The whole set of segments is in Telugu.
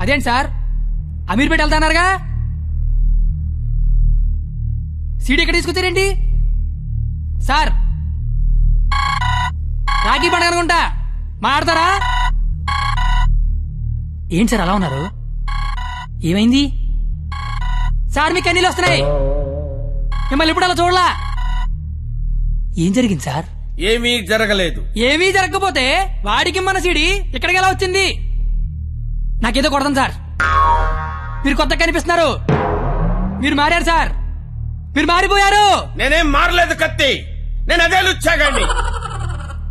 అదేంటి సార్ అమీర్పేట వెళ్తాన్నారుగా, సీడీ ఎక్కడ తీసుకొచ్చారేంటి సార్? రాఖీ పండుగ అనుకుంటా, మాట్లాడతారా? ఏంటి సార్ అలా ఉన్నారు? ఏమైంది సార్? మీకు కన్నీళ్ళు వస్తున్నాయి, మిమ్మల్ని ఇప్పుడు అలా చూడలా. ఏం జరిగింది సార్? ఏమీ జరగలేదు. ఏమీ జరగకపోతే వాడికి మన సీడీ ఇక్కడికి ఎలా వచ్చింది? నాకేదో కొడతాం సార్, మీరు కొత్తగా కనిపిస్తున్నారు, మీరు మారారు సార్, మీరు మారిపోయారు. నేనేం మారలేదు కత్తి, నేను అదే లుచ్చాగాన్ని.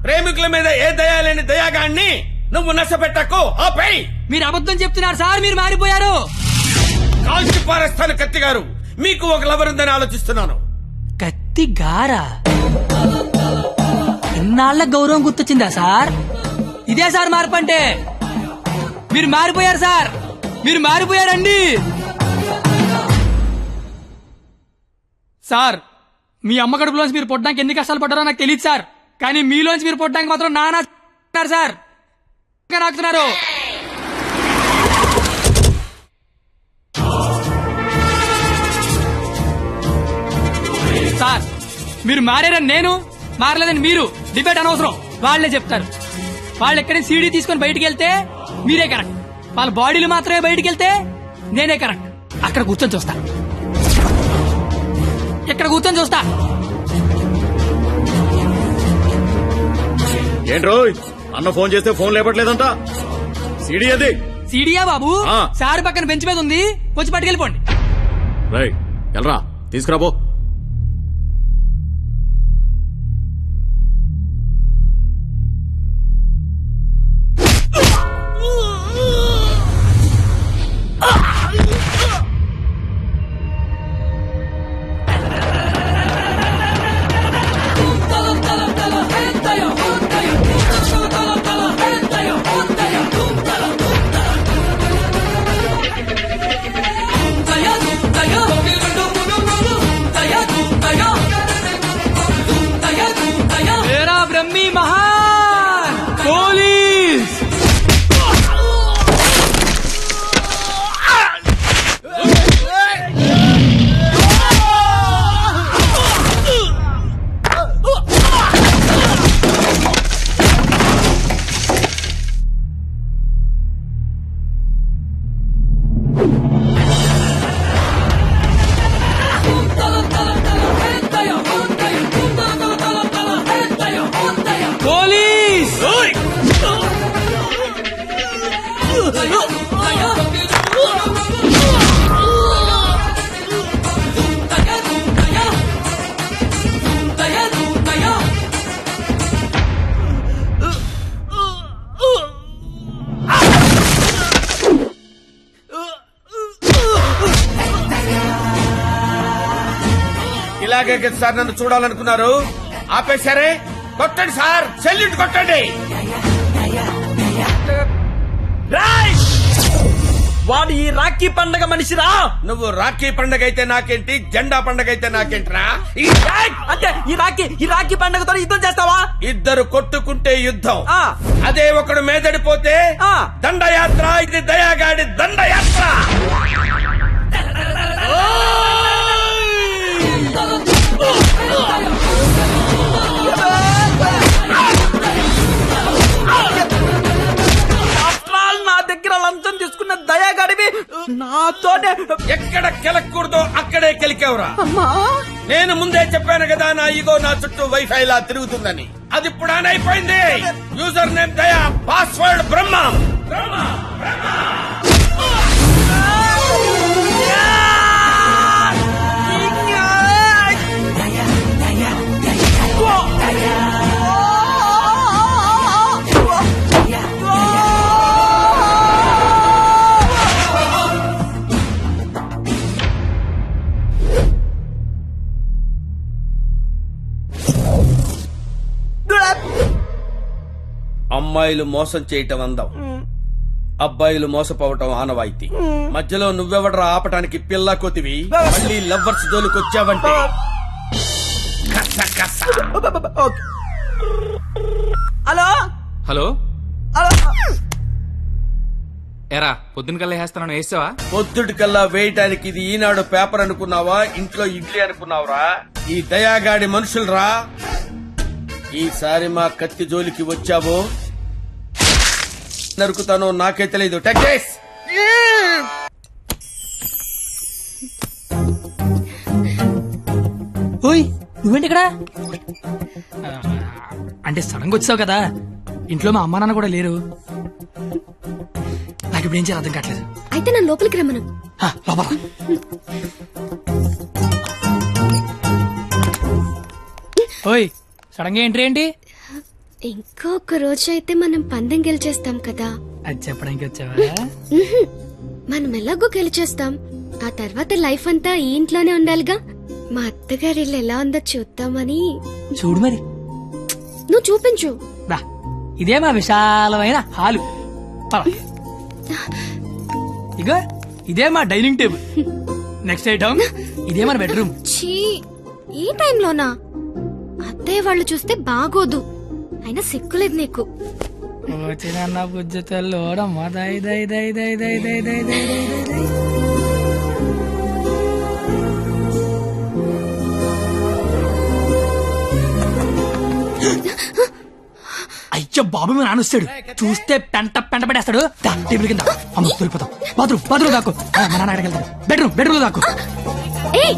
ప్రేమికుల మీద ఏ దయా లేని దయాగాన్ని నువ్వు నష్టపెట్టకు, ఆపై. మీరు అబద్ధం చెప్తున్నారు సార్, మీరు మారిపోయారు. కాల్చి పారేస్తాను కత్తి గారు, మీకు ఒక లవర్ ఉందని ఆలోచిస్తున్నాను. కత్తి గారా? ఇన్నాళ్ల గౌరవం గుర్తొచ్చిందా సార్? ఇదే సార్ మార్పు అంటే. మీరు మారిపోయారు సార్, మీరు మారిపోయారండి సార్. మీ అమ్మ కడుపులోంచి మీరు పుట్టడానికి ఎన్ని కష్టాలు పడ్డారో నాకు తెలియదు సార్, కానీ మీలోంచి మీరు పుట్టడానికి మాత్రం నానా సార్ నాకుతున్నారు. సార్ మీరు మారారని నేను, మారలేదని మీరు డిబేట్ అనవసరం, వాళ్లే చెప్తారు. వాళ్ళు ఎక్కడి సీడీ తీసుకొని బయటికి వెళ్తే మీరే కరెక్ట్, వాళ్ళ బాడీలు మాత్రమే బయటికి వెళ్తే నేనే కరెక్ట్. అక్కడ కూర్చొని చూస్తా, ఇక్కడ కూర్చొని చూస్తా. ఏంట్రోయ్ అన్న ఫోన్ చేస్తే ఫోన్ లేపట్లేదంట, సీడీ అది. సీడీయా బాబు? ఆ. సార్ పక్కన బెంచ్ మీద ఉంది, వచ్చి పట్టుకెళ్ళిపోండి. రై ఎల్రా తీసుకురాబో. मेरा ब्रह्मी महान पोलीस. పోలీస్ ఇలాగే కదా సార్ నన్ను చూడాలనుకున్నారు, ఆపేశారే. కొట్టండి సార్, సెల్యూట్ కొట్టండి. వాడు ఈ రాఖీ పండగ మనిషిరా. నువ్వు రాఖీ పండగ అయితే నాకేంటి, జెండా పండగ అయితే నాకేంట్రా? అంటే ఈ రాఖీ పండగతో యుద్ధం చేస్తావా? ఇద్దరు కొట్టుకుంటే యుద్ధం, ఆ. అదే ఒకడు మేదడిపోతే ఆ. దండయాత్ర. ఇది దయాగాడి దండయాత్ర. నా దగ్గర లంచం తీసుకున్న దయాగాడివి నాతోనే ఎక్కడ కెలకూడదో అక్కడే కెలికేవరా. నేను ముందే చెప్పాను కదా, నా ఈగో నా చుట్టూ వైఫై లా తిరుగుతుందని. అది ఇప్పుడు ఆన్ అయిపోయింది. యూజర్ నేమ్ దయా, పాస్వర్డ్ బ్రహ్మ. అమ్మాయిలు మోసం చేయటం అందం, అబ్బాయిలు మోసపోవటం ఆనవాయితీ. మధ్యలో నువ్వెవడరా ఆపటానికి పిల్ల కొతివి? మళ్ళీ లవ్వర్స్ జోలికొచ్చావంటే హలో హలో హలో ఎరా పొద్దున కల్లా వేస్తాను వేసావా? పొద్దుటి కల్లా వేయటానికి ఇది ఈనాడు పేపర్ అనుకున్నావా, ఇంట్లో ఇడ్లీ అనుకున్నావురా? ఈ దయాగాడి మనుషులరా. ఈసారి మా కత్తి జోలికి వచ్చావో నరుకుతానో నాకే తెలీదు. టెక్స్ ఓయ్ నువ్వేంటి ఇక్కడ? అంటే సడన్ గా వచ్చావు కదా, ఇంట్లో మా అమ్మా నాన్న కూడా లేరు. నాకు ఇప్పుడు ఏం చేయాలి అర్థం కావట్లేదు. అయితే నన్ను లోపలికి రమ్మను. లోపల ఓయ్ సడన్ గా ఎంట్రీ ఏంటి? ఇంకొక రోజు అయితే మనం పందెం గెలిచేస్తాం కదా. అది చెప్పడానికి వచ్చావా? ఉహుం. మనం ఎలాగో గెలిచేస్తాం. ఆ తర్వాత లైఫ్ అంతా ఈ ఇంట్లోనే ఉండాలిగా. మా అత్తగారి ఇల్లు ఎలా ఉందో చూద్దామని. చూడు మరి. నువ్వు చూపించు. రా, ఇదే మా విశాలమైన హాలు. పద. ఇగో ఇదే మా డైనింగ్ టేబుల్. నెక్స్ట్ ఐటమ్ ఇదే మన బెడ్రూమ్. ఛీ, ఈ టైంలోనా? అత్తయ్య వాళ్ళు చూస్తే బాగోదు. అయినా సిగ్గులేదు నీకు. వచ్చిన బుజ్జతల్లోడమ్మా దై దై దై దై దై దై దై దై దై దై. అయ్యో బాబు మీ నాన్న వస్తాడు, చూస్తే పెంట పెంట పెట్టేస్తాడు. టేబుల్ కింద అమ్మ దొరికిపోతాం. బాత్రూమ్ దాక్కు. మా నాన్న అక్కడికి వెళ్తాడు. బెడ్రూమ్ దాక్కు. ఏయ్,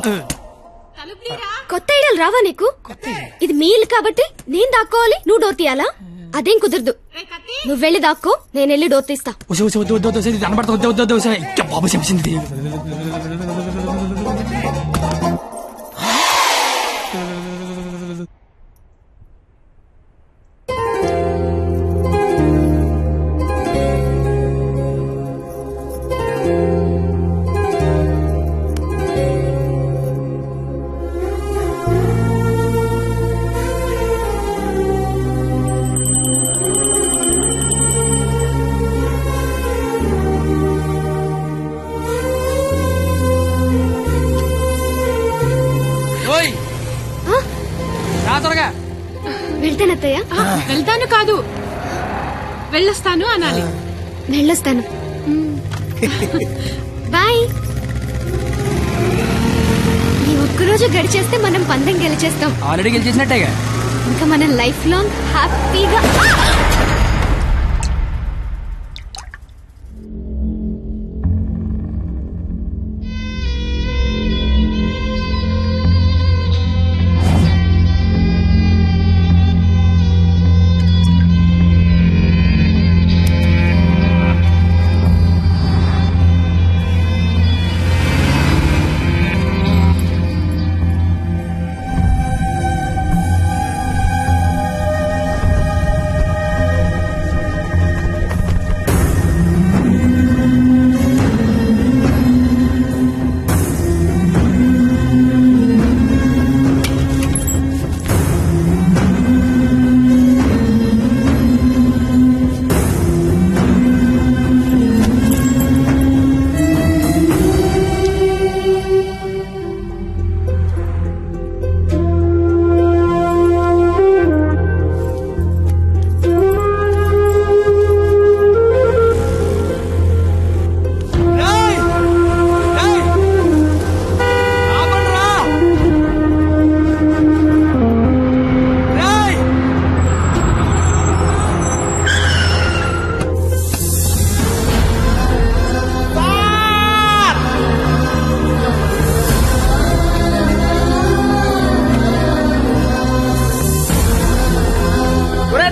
కొత్త ఐడియాలు రావా నీకు? ఇది మీ ఇల్లు కాబట్టి నేను దాక్కోవాలి, నువ్వు డోర్ తీయాలా? అదేం కుదరదు. నువ్వు వెళ్ళి దాక్కో, నేను వెళ్ళి డోర్ తీస్తా. బాబు చెప్పింది. త్వరగా వెళ్తానత్తయ్య. వెళ్తాను కాదు, వెళ్ళొస్తాను అనాలి. వెళ్ళొస్తాను. బాయ్. ఈ ఒక్కరోజు గడిచేస్తే మనం పందెం గెలిచేస్తాం. ఆల్రెడీ గెలిచేసినట్టేగా. ఇంకా మనం లైఫ్ లాంగ్ హ్యాపీగా.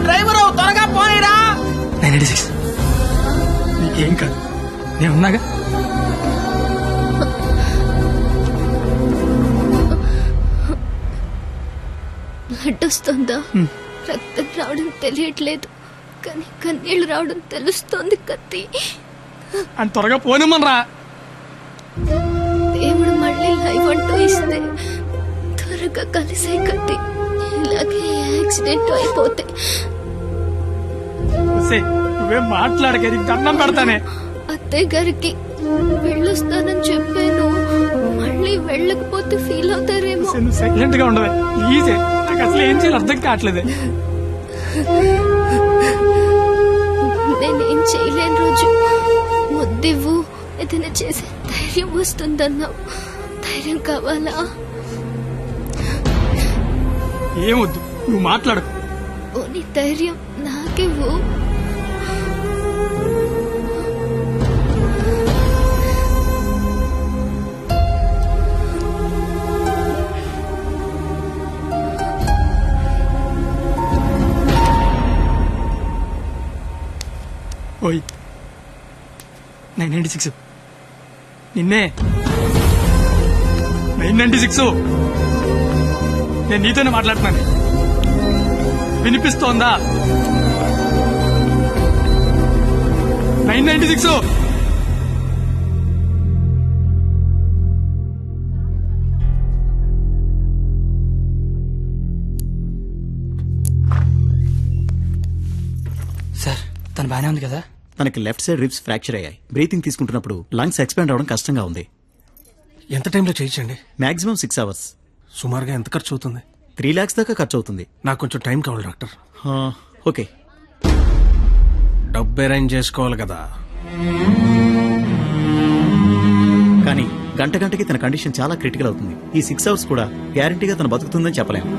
డ్రైవర్ త్వరగా పోయిరా. 986 నీకేం కాదు, నేను ఉన్నాగా. బ్లడ్ వస్తుందా? రక్తం రావడం తెలియట్లేదు, కానీ కన్నీళ్లు రావడం తెలుస్తోంది. కత్తి అని త్వరగా పోనిమ్మనరా. దేవుడు మళ్ళీ లైఫ్ అంటూ ఇస్తే త్వరగా కలిసే కత్తి. ఇలాగే యాక్సిడెంట్ అయిపోతే నువ్వేం మాట్లాడక, దండం పెడతానే. అత్తయ్య గారికి వెళ్ళొస్తానని చెప్పాను, మళ్ళీ వెళ్ళకపోతే ఫీల్ అవుతారేమో. సైలెంట్ గా ఉండదు ప్లీజ్. నాకు అసలు ఏం చేయాలి అర్థం కావట్లేదు. నేనేం చేయలేని రోజు ముద్దివ్వు, ఏదైనా చేసే ధైర్యం వస్తుందన్నావు. ధైర్యం కావాలా? ఏమొద్దు, నువ్వు మాట్లాడకు. ఓ నీ ధైర్యం నాకివ్వు. ఓయ్ 996 నిన్నే. 996 నేను నీతోనే మాట్లాడుతున్నాను. వినిపిస్తోందా? 996 సార్, తను బానే ఉంది కదా? తనకి లెఫ్ట్ సైడ్ రిబ్స్ ఫ్రాక్చర్ అయ్యాయి. బ్రీతింగ్ తీసుకుంటున్నప్పుడు లంగ్స్ ఎక్స్పాండ్ అవడం కష్టంగా ఉంది. ఎంత టైంలో చేయించండి? Maximum 6 hours. సుమారుగా ఎంత ఖర్చు అవుతుంది? 3 lakhs దాకా ఖర్చు అవుతుంది. నాకు కొంచెం టైం కావాలి డాక్టర్. ఓకే, డబ్బు అరేంజ్ చేసుకోవాలి కదా. కానీ గంటకి తన కండిషన్ చాలా క్రిటికల్ అవుతుంది. ఈ 6 hours కూడా గ్యారంటీగా తను బతుకుతుందని చెప్పలేము.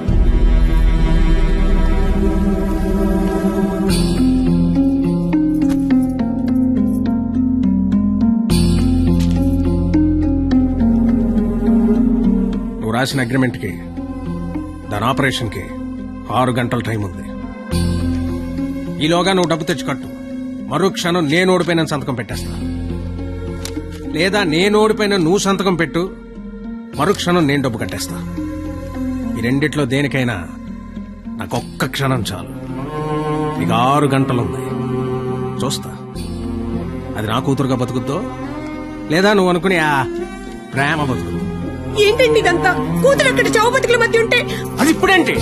నువ్వు రాసిన అగ్రిమెంట్ కి, దాని ఆపరేషన్ కి 6 గంటల టైం ఉంది. ఈలోగా నువ్వు డబ్బు తెచ్చి కట్టు. మరో క్షణం నేను ఓడిపోయిన సంతకం పెట్టేస్తా. లేదా నేను ఓడిపోయిన నువ్వు సంతకం పెట్టు, మరో క్షణం నేను డబ్బు కట్టేస్తా. ఈ రెండిట్లో దేనికైనా నాకు ఒక్క క్షణం చాలు. నీకు 6 గంటలుంది. చూస్తా అది నా కూతురుగా బతుకుద్దో, లేదా నువ్వు అనుకుని ఆ ప్రేమ బతుకుద్దు. ఏంటండి ఇదంతా? కూతురు అక్కడ చావు బతుకుల మధ్య ఉంటే అది ఇప్పుడేంటి?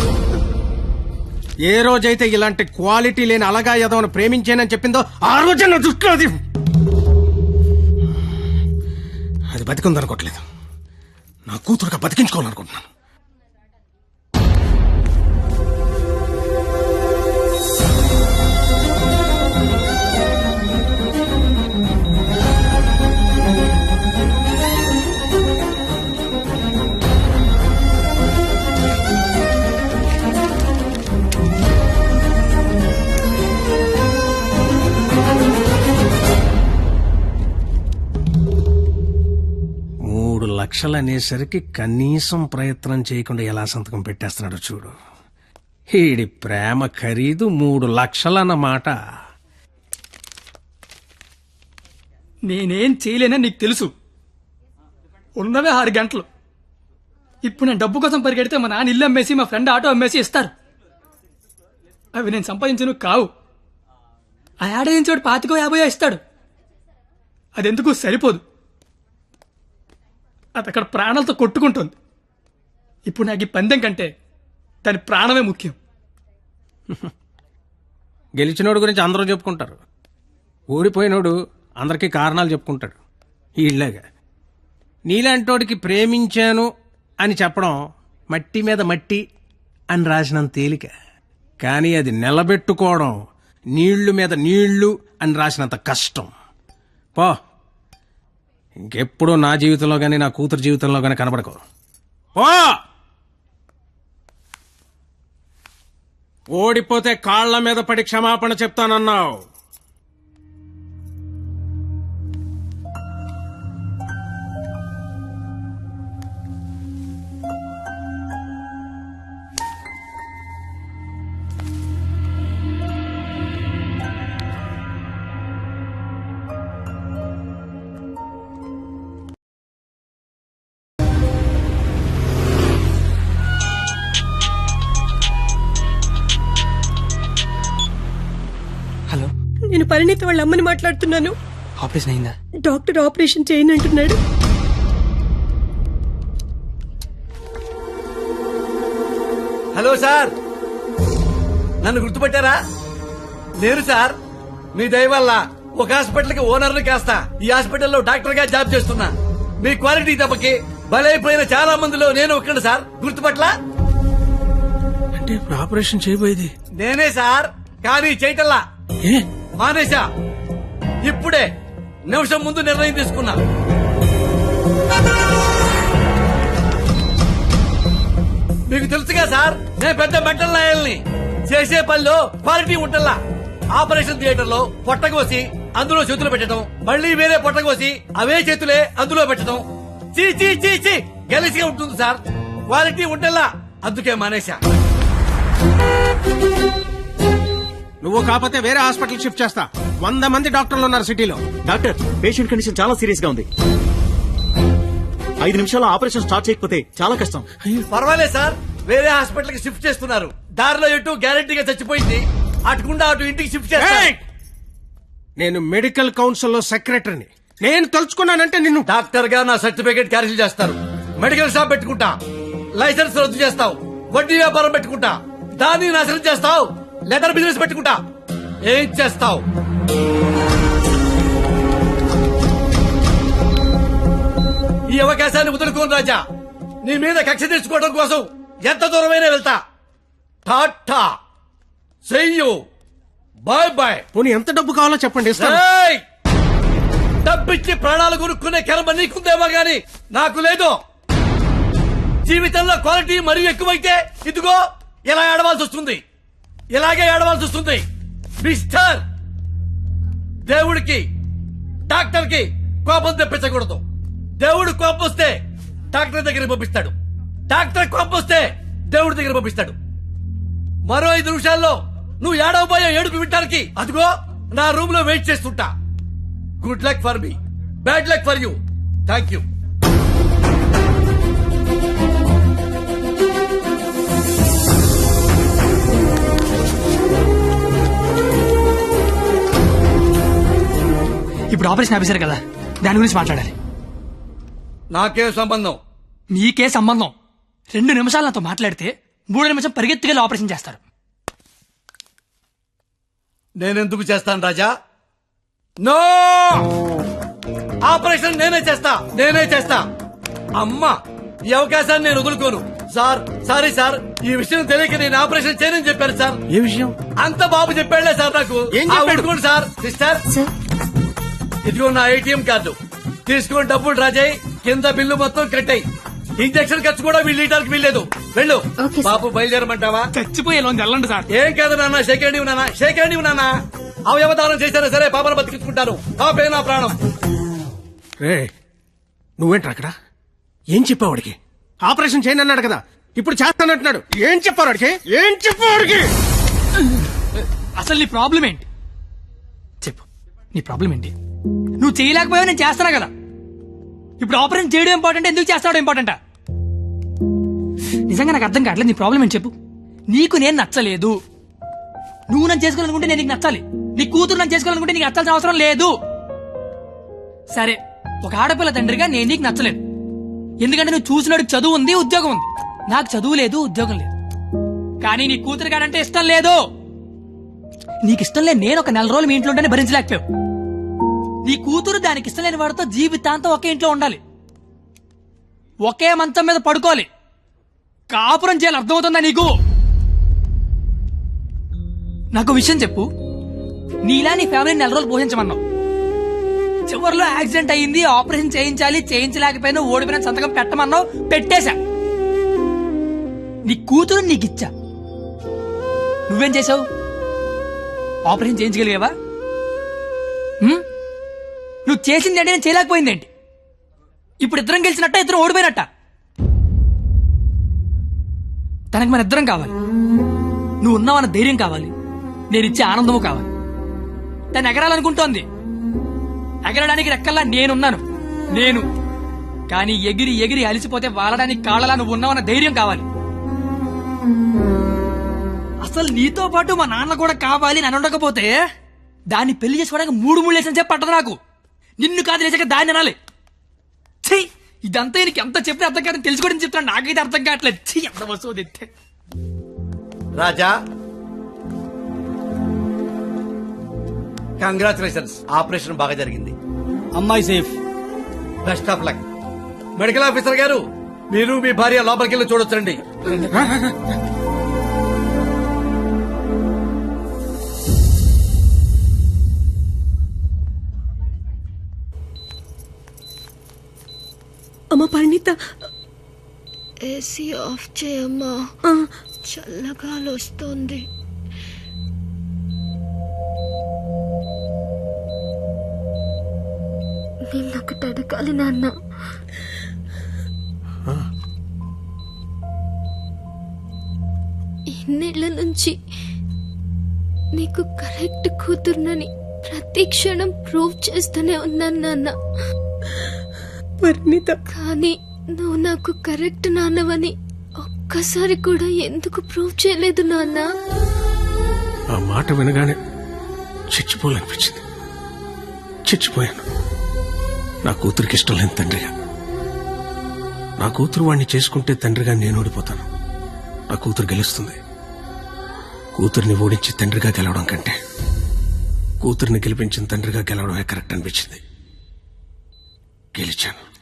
ఏ రోజైతే ఇలాంటి క్వాలిటీ లేని అలగా యదవను ప్రేమించానని చెప్పిందో ఆ రోజే నా దృష్టిలో అది బతికుందనుకోవట్లేదు. నా కూతురుగా బతికించుకోవాలనుకుంటున్నాను. లక్షలు అనేసరికి కనీసం ప్రయత్నం చేయకుండా ఎలా సంతకం పెట్టేస్తున్నాడు చూడు. ఈడి ప్రేమ ఖరీదు 3 లక్షలన్నమాట. నేనేం చేయలేనని నీకు తెలుసు. ఉన్నవే 6 గంటలు. ఇప్పుడు నేను డబ్బు కోసం పరిగెడితే మా నాన్న ఇల్లు అమ్మేసి, మా ఫ్రెండ్ ఆటో అమ్మేసి ఇస్తారు. అవి నేను సంపాదించను కావు. ఆ ఏడాదించోడు 25-50 ఇస్తాడు. అదెందుకు సరిపోదు. అది అక్కడ ప్రాణాలతో కొట్టుకుంటుంది. ఇప్పుడు నాకు ఈ పందెం కంటే దాని ప్రాణమే ముఖ్యం. గెలిచినోడు గురించి అందరూ చెప్పుకుంటారు, ఓడిపోయినోడు అందరికీ కారణాలు చెప్పుకుంటాడు. ఈళ్ళగా నీలాంటోడికి ప్రేమించాను అని చెప్పడం మట్టి మీద మట్టి అని రాసినంత తేలిక. కానీ అది నిలబెట్టుకోవడం నీళ్లు మీద నీళ్లు అని రాసినంత కష్టం. పో, ఇంకెప్పుడు నా జీవితంలో గానీ నా కూతురు జీవితంలో గానీ కనబడకో. పో, ఓడిపోతే కాళ్ల మీద పడి క్షమాపణ చెప్తానన్నావు. హలో, నేను పరిణీత వాళ్ళ అమ్మని మాట్లాడుతున్నాను. ఆపరేషన్ అయిందా? డాక్టర్ ఆపరేషన్ చేయనంటున్నాడు. హలో సార్, నన్ను గుర్తుపట్టారా? నేను సార్, మీ దయ వల్ల ఒక హాస్పిటల్ కి ఓనర్ని కాస్తా ఈ హాస్పిటల్లో డాక్టర్ గా జాబ్ చేస్తున్నా. మీ క్వాలిటీ దెబ్బకి బలైపోయిన చాలా మందిలో నేను ఒక్కడు సార్. గుర్తుపట్ల అంటే ఇప్పుడు ఆపరేషన్ చేయబోయేది నేనే సార్, కానీ చేయటల్లా మానేశా. ఇప్పుడే నిమిషం ముందు నిర్ణయం తీసుకున్నా. మీకు తెలుసుగా సార్, నేను పెద్ద మెంటల్ నాయల్ని. చేసే పనిలో క్వాలిటీ ఉంటల్లా. ఆపరేషన్ థియేటర్ లో పొట్టకోసి అందులో చేతులు పెట్టడం, మళ్ళీ వేరే పొట్టకోసి అవే చేతులే అందులో పెట్టడం, చీ చీ చీ చీ గెలిసిగా ఉంటుంది సార్. క్వాలిటీ ఉంటల్లా, అందుకే మానేశా. నువ్వు కాకపోతే వేరే హాస్పిటల్ షిఫ్ట్ చేస్తా. 100 మంది డాక్టర్లు ఉన్నారు సిటీలో. డాక్టర్, పేషెంట్ కండిషన్ చాలా సీరియస్ గా ఉంది. 5 నిమిషాల్లో ఆపరేషన్ స్టార్ట్ చేయకపోతే చాలా కష్టం. పర్వాలేదు సార్, వేరే హాస్పిటల్ కి షిఫ్ట్ చేస్తున్నారు. దారిలో ఎటు గ్యారెంటీగా చచ్చిపోయింది, అటుకుండా అటు ఇంటికి షిఫ్ట్ చేస్తారు. ఏయ్! నేను మెడికల్ కౌన్సిల్ లో సెక్రటరీని. నేను తలుచుకున్నానంటే నిన్ను డాక్టర్ గా నా సర్టిఫికేట్ క్యాన్సిల్ చేస్తారు. మెడికల్ షాప్ పెట్టుకుంటా, లైసెన్స్ రద్దు చేస్తావు. వడ్డీ వ్యాపారం పెట్టుకుంటా, దాన్ని నాశనం చేస్తావు. లెదర్ బిజినెస్ పెట్టుకుంటా, ఏం చేస్తావు? ఈ అవకాశాన్ని వదులుకోను రాజా. నీ మీద కక్ష తెచ్చుకోవడం కోసం ఎంత దూరమైనా వెళ్తా. టాటా, చెయ్యు, బాయ్ బాయ్. పోనీ ఎంత డబ్బు కావాలో చెప్పండి, ఇస్తాను. ఏయ్! డబ్బిచ్చి ప్రాణాలు కొనుక్కునే కర్మ నీకుందేమో గాని నాకు లేదు. జీవితంలో క్వాలిటీ మరీ ఎక్కువైతే ఇదిగో ఇలా ఏడవాల్సి వస్తుంది. ఇలాగే ఏడవాల్సి వస్తుంది. మిస్టర్, దేవుడికి డాక్టర్ కి కోపం తెప్పించకూడదు. దేవుడు కోపం వస్తే డాక్టర్ దగ్గర పంపిస్తాడు. డాక్టర్ కోపం వస్తే దేవుడి దగ్గర పంపిస్తాడు. మరో 5 నిమిషాల్లో నువ్వు ఏడవబోయే ఏడుపు వింటానికి అదిగో నా రూమ్ లో వెయిట్ చేస్తుంటా. Good luck for me, bad luck for you. Thank you. ఇప్పుడు ఆపరేషన్ ఆఫీసర్ కదా, దాని గురించి మాట్లాడాలి. నాకే సంబంధం. మీకే సంబంధం. 2 నిమిషాలు నాతో మాట్లాడితే 3 నిమిషం పరిగెత్తుకెళ్ళి ఆపరేషన్ చేస్తారు. నేనెందుకు చేస్తాను రాజా? నో, ఆపరేషన్ నేనే చేస్తా. అమ్మా, ఈ అవకాశాన్ని నేను వదులుకోను. సార్, సారీ సార్, ఈ విషయం తెలియక నేను ఆపరేషన్ చేయనని చెప్పాను సార్. ఏ విషయం? అంత బాబు చెప్పాడులే సార్ నాకు. ఏం చెప్పాడు? ఊరుకోండి సార్. సిస్టర్, ఇదిగో నా ATM కార్డు తీసుకొని డబ్బులు రాజాయి. కింద బిల్లు మొత్తం కట్టాయి. ఇంజక్షన్ ఖర్చు కూడా వీళ్ళు ఇవ్వడానికి వీల్లేదు. వెళ్ళు. Okay sir. బాబు బయలుదేరమంటావా? చచ్చిపోయే వెళ్ళండి సార్. ఏం కాదు నాన్న, షేక్ హ్యాండ్ ఇవ్వు నాన్న. అవయవదానం చేశారా సరే, పాపను బతికించుకుంటాను. పాపే నా ప్రాణం. రే, నువ్వేంట్రా అక్కడ? ఏం చెప్పావు వాడికి? ఆపరేషన్ చేయను అన్నాడు కదా, ఇప్పుడు చేస్తానంటున్నాడు. ఏం చెప్పావు వాడికి? అసలు నీ ప్రాబ్లం ఏంటి చెప్పు. నీ ప్రాబ్లం ఏంటి? నువ్వు చేయలేకపోయావు, నేను చేస్తానా కదా. ఇప్పుడు ఆపరేషన్ చేయడం ఇంపార్టెంట్, ఎందుకు చేస్తాడు ఇంపార్టెంటా? నిజంగా నాకు అర్థం కావట్లేదు. నీ ప్రాబ్లం ఏంటి చెప్పు. నీకు నేను నచ్చలేదు. నువ్వు నన్ను చేసుకోవాలనుకుంటే నేను నీకు నచ్చాలి. నీ కూతురు నన్ను చేసుకోవాలనుకుంటే నీకు నచ్చాల్సిన అవసరం లేదు. సరే, ఒక ఆడపిల్ల తండ్రిగా నేను నీకు నచ్చలేదు. ఎందుకంటే నువ్వు చూసినోడికి చదువు ఉంది, ఉద్యోగం ఉంది. నాకు చదువు లేదు, ఉద్యోగం లేదు. కానీ నీ కూతురు గారంటే ఇష్టం లేదు. నీకు ఇష్టం లేదు. నేను ఒక 4 రోజులు మీ ఇంట్లో ఉంటేనే భరించలేకపోయావు. నీ కూతురు దానికి ఇష్టం లేని వాడితో జీవితాంతం ఒకే ఇంట్లో ఉండాలి, ఒకే మంచం మీద పడుకోవాలి, కాపురం చేయాలి. అర్థమవుతుందా నీకు? నాకు విషయం చెప్పు. నీలా నీ ఫ్యామిలీని 4 రోజులు పోషించమన్నావు. చివరిలో యాక్సిడెంట్ అయ్యింది, ఆపరేషన్ చేయించాలి, చేయించలేకపోయినా ఓడిపోయిన సంతకం పెట్టమన్నావు, పెట్టేశా. నీ కూతురు నీకిచ్చా. నువ్వేం చేసావు? ఆపరేషన్ చేయించగలిగావా? నువ్వు చేసింది అంటే నేను చేయలేకపోయిందేంటి? ఇప్పుడు ఇద్దరం గెలిచినట్ట, ఇద్దరం ఓడిపోయినట్ట? తనకు మన ఇద్దరం కావాలి. నువ్వు ఉన్నావన్న ధైర్యం కావాలి, నేను ఇచ్చే ఆనందము కావాలి. తను ఎగరాలనుకుంటోంది. ఎగరడానికి రెక్కల్లా నేనున్నాను. కానీ ఎగిరి ఎగిరి అలిసిపోతే వాలడానికి కాళ్ళలా నువ్వు ఉన్నావన్న ధైర్యం కావాలి. అసలు నీతో పాటు మా నాన్న కూడా కావాలి. నన్ను ఉండకపోతే దాన్ని పెళ్లి చేసుకోవడానికి 3 లేసిన చెప్పి పట్టదు నాకు. నిన్ను కాదు లేచాక దాన్ని అనాలి. చెయ్యి, ఇదంతా నీకు ఎంత చెప్పినా అర్థం కాదని తెలుసుకోవడం చెప్తున్నా. నాకైతే అర్థం కావట్లేదు. చెయ్యి, ఎంత వస్తువు తెస్తే. రాజా, కంగ్రాచులేషన్స్, ఆపరేషన్ బాగా జరిగింది. అమ్మాయి safe. Best of luck. Medical officer గారు, మీరు మీ భార్య లోపలికి వెళ్ళి చూడొచ్చండి. అమ్మ పరిణిత, ఏసీ ఆఫ్ చేయమ్మా, ఆ, చల్లగాలి వస్తుంది. నిన్నొకటి అడగాలి నాన్న. ఇన్నేళ్ల నుంచి నీకు కరెక్ట్ కూతురునని ప్రతి క్షణం ప్రూవ్ చేస్తూనే ఉన్నాను నాన్న. పరిణిత, కానీ నువ్వు నాకు కరెక్ట్ నాన్నవని ఒక్కసారి కూడా ఎందుకు ప్రూవ్ చేయలేదు నాన్న? ఆ మాట వినగానే చచ్చిపోవాలనిపించింది. చచ్చిపోయాను. నా కూతురికి ఇష్టం లేని తండ్రిగా. నా కూతురు వాడిని చేసుకుంటే తండ్రిగా నేను ఓడిపోతాను. నా కూతురు గెలుస్తుంది. కూతుర్ని ఓడించి తండ్రిగా గెలవడం కంటే కూతుర్ని గెలిపించిన తండ్రిగా గెలవడమే కరెక్ట్ అనిపించింది. గెలిచాను.